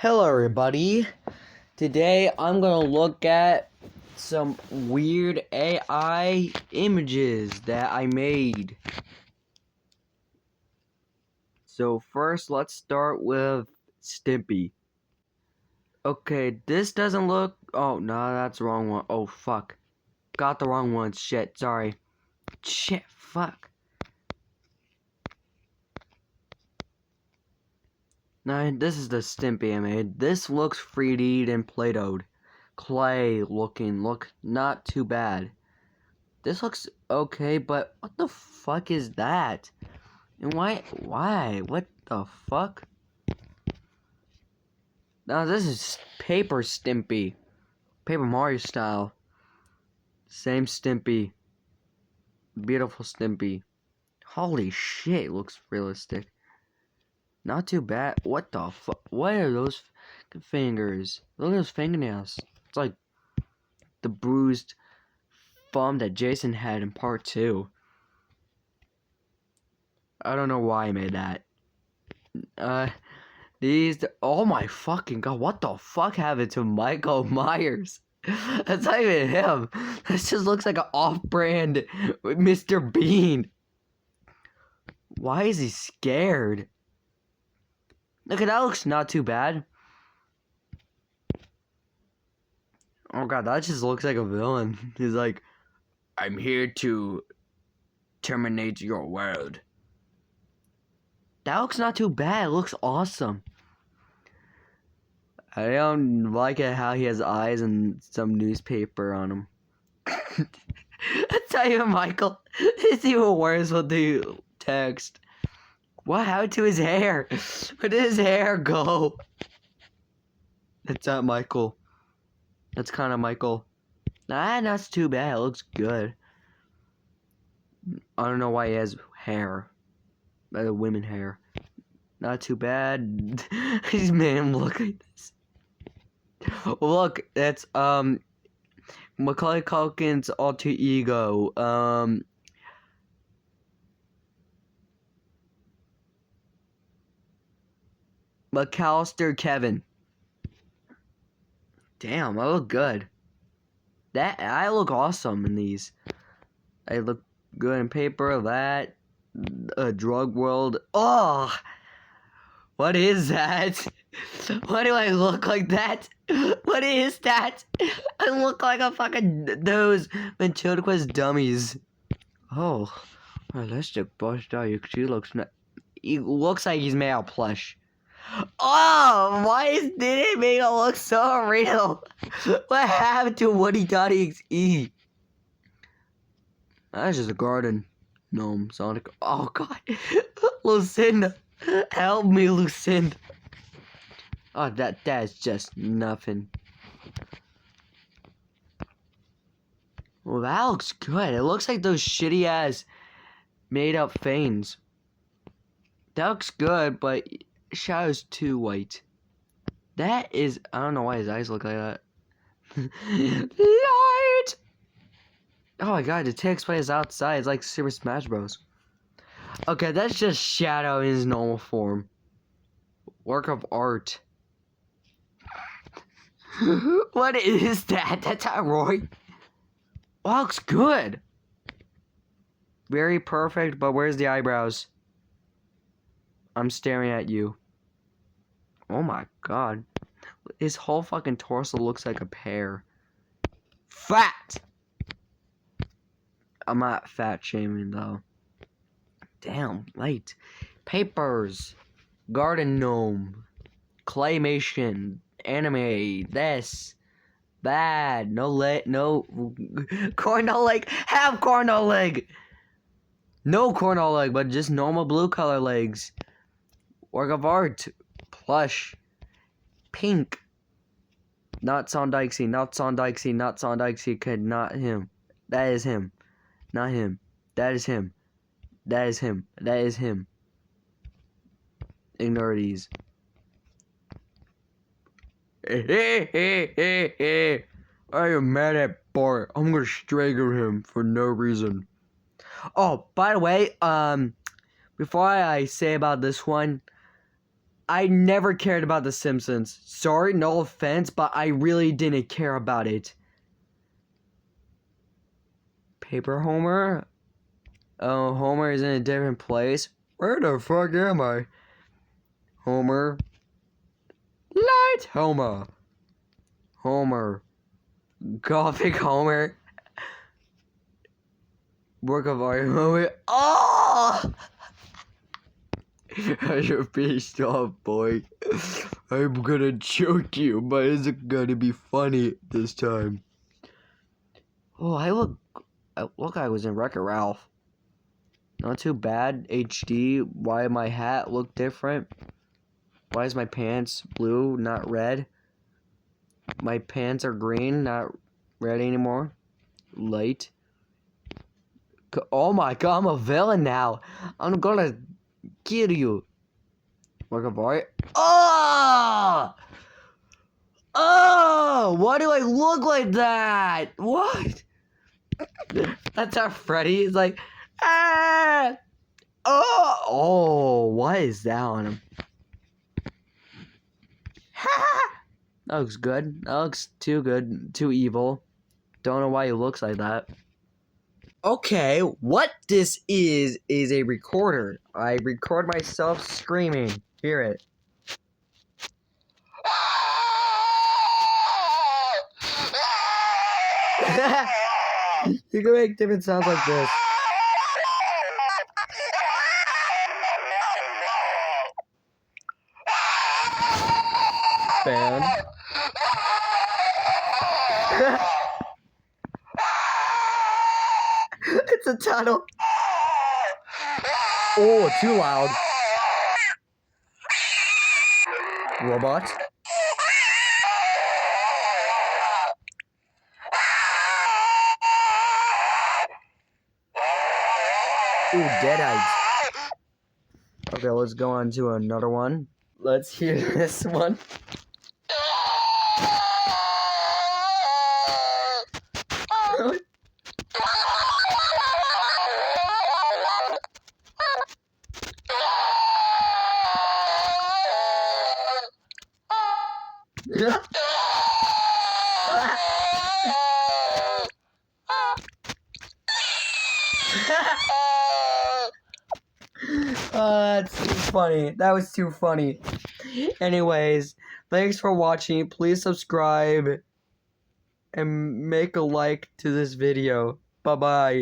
Hello everybody. Today I'm gonna look at some weird AI images that I made. So first let's start with Stimpy. Okay, this doesn't look... Oh, no, that's the wrong one. Oh, fuck. Got the wrong one. Shit, sorry. Shit, fuck. No, this is the Stimpy I made. This looks 3D'd and Play-Doh'd. Clay looking. Look, not too bad. This looks okay, but what the fuck is that? And why? What the fuck? Now this is Paper Stimpy. Paper Mario style. Same Stimpy. Beautiful Stimpy. Holy shit, looks realistic. Not too bad. What the fuck? What are those fingers? Look at those fingernails. It's like the bruised thumb that Jason had in part 2. I don't know why I made that. Oh my fucking god, what the fuck happened to Michael Myers? That's not even him. This just looks like an off-brand Mr. Bean. Why is he scared? Look, that looks not too bad. Oh god, that just looks like a villain. He's like, I'm here to terminate your world. That looks not too bad. It looks awesome. I don't like it how he has eyes and some newspaper on him. That's not even Michael. It's even worse with the text. What happened to his hair? Where did his hair go? That's not Michael. That's kind of Michael. Nah, that's too bad. It looks good. I don't know why he has hair. Women hair. Not too bad. These men look like this. Look, that's Macaulay Culkin's alter ego. McAllister Kevin. Damn, I look good. I look awesome in these. I look good in paper. That drug world. Oh, what is that? Why do I look like that? What is that? I look like a fucking those ventriloquist dummies. Oh, realistic bush dog. She looks. He looks like he's made out of plush. Oh, did it make it look so real? What happened to Woody.exe? That's just a garden gnome, Sonic. Oh god, Lucinda, help me, Lucinda. Oh, that's just nothing. Well, that looks good. It looks like those shitty ass made up things. That looks good, but shadow's too white. That is, I don't know why his eyes look like that. Light! Oh my god, the text plays outside. It's like Super Smash Bros. Okay, that's just Shadow in his normal form. Work of art. What is that? That's not Roy. Oh, looks good. Very perfect, but where's the eyebrows? I'm staring at you. Oh my god. His whole fucking torso looks like a pear. Fat! I'm not fat shaming though. Damn, light. Papers. Garden gnome. Claymation. Anime. This. Bad. No leg. No. Cornhole leg. Have cornhole leg. No cornhole leg, but just normal blue color legs. Work of art. Plush. Pink. Not Sondikesy. Not Sondikesy. Not Sondikesy. Kid. Not him. That is him. Not him. That is him. That is him. That is him. Ignore these. I am mad at Bart. I'm gonna strangle him for no reason. Oh, by the way, before I say about this one, I never cared about The Simpsons. Sorry, no offense, but I really didn't care about it. Paper Homer? Oh, Homer is in a different place. Where the fuck am I? Homer. Light Homer. Homer. Gothic Homer. Work of art Homer. Oh! You're pissed off, boy. I'm gonna choke you, but it's gonna be funny this time. Oh, I look like I was in Wreck-It Ralph. Not too bad. HD. Why my hat look different? Why is my pants blue, not red? My pants are green, not red anymore. Light. Oh my god, I'm a villain now. I'm gonna kill you. Work of art. Oh! Oh! Why do I look like that? What? That's how Freddy is like, ah! Oh! Oh, what is that on him? That looks good. That looks too good. Too evil. Don't know why he looks like that. Okay, what this is a recorder. I record myself screaming. Hear it. You can make different sounds like this. Fan. It's a tunnel. Oh, too loud. Robot. Ooh, Deadites. Okay, let's go on to another one. Let's hear this one. That's too funny. That was too funny. Anyways, thanks for watching. Please subscribe and make a like to this video. Bye-bye.